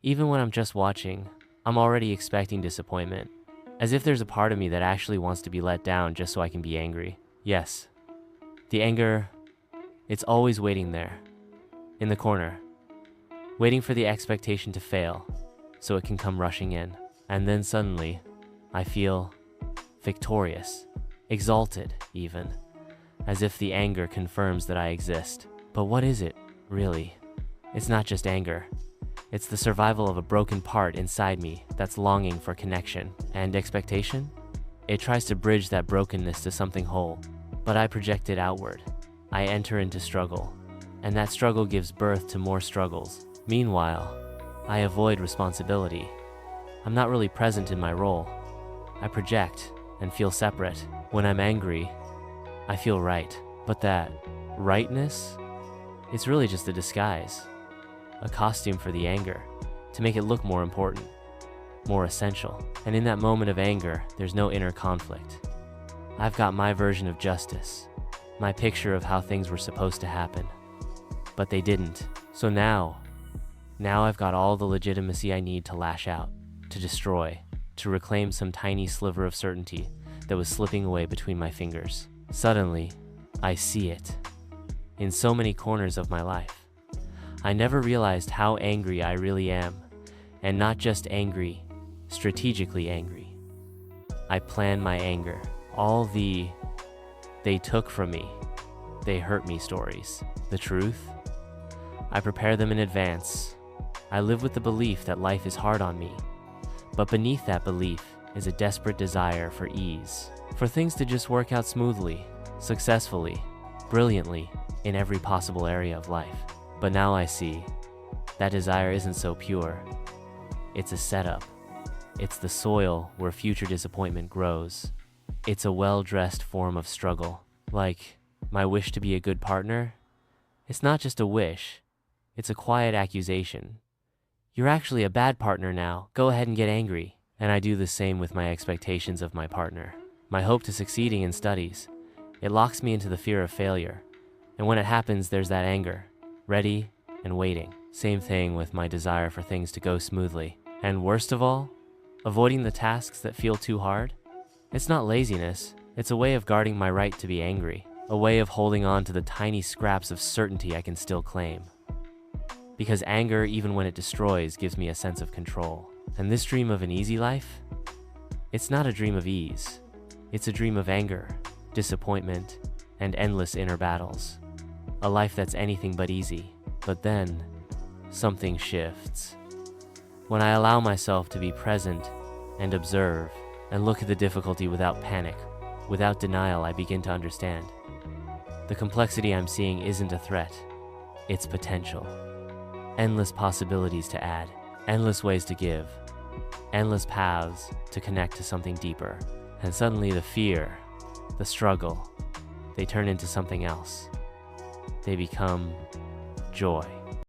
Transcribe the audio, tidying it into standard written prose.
Even when I'm just watching, I'm already expecting disappointment, as if there's a part of me that actually wants to be let down just so I can be angry. Yes, the anger, it's always waiting there, in the corner, waiting for the expectation to fail so it can come rushing in. And then suddenly, I feel victorious, exalted even, as if the anger confirms that I exist. But what is it, really? It's not just anger. It's the survival of a broken part inside me that's longing for connection. And expectation? It tries to bridge that brokenness to something whole, but I project it outward. I enter into struggle, and that struggle gives birth to more struggles. Meanwhile, I avoid responsibility. I'm not really present in my role. I project and feel separate. When I'm angry, I feel right. But that rightness, it's really just a disguise, a costume for the anger, to make it look more important, more essential. And in that moment of anger, there's no inner conflict. I've got my version of justice, my picture of how things were supposed to happen, but they didn't. So now I've got all the legitimacy I need to lash out, to destroy, to reclaim some tiny sliver of certainty that was slipping away between my fingers. Suddenly, I see it in so many corners of my life. I never realized how angry I really am, and not just angry, strategically angry. I plan my anger. All the "they took from me, they hurt me" stories. The truth? I prepare them in advance. I live with the belief that life is hard on me, but beneath that belief is a desperate desire for ease, for things to just work out smoothly, successfully, brilliantly, in every possible area of life. But now I see, that desire isn't so pure. It's a setup. It's the soil where future disappointment grows. It's a well-dressed form of struggle. Like my wish to be a good partner, it's not just a wish, it's a quiet accusation. You're actually a bad partner now, go ahead and get angry. And I do the same with my expectations of my partner. My hope to succeeding in studies, it locks me into the fear of failure. And when it happens, there's that anger, ready and waiting. Same thing with my desire for things to go smoothly. And worst of all, avoiding the tasks that feel too hard. It's not laziness, it's a way of guarding my right to be angry, a way of holding on to the tiny scraps of certainty I can still claim. Because anger, even when it destroys, gives me a sense of control. And this dream of an easy life? It's not a dream of ease. It's a dream of anger, disappointment, and endless inner battles. A life that's anything but easy. But then, something shifts. When I allow myself to be present and observe, and look at the difficulty without panic, without denial, I begin to understand. The complexity I'm seeing isn't a threat, it's potential. Endless possibilities to add, endless ways to give, endless paths to connect to something deeper. And suddenly the fear, the struggle, they turn into something else. They become joy.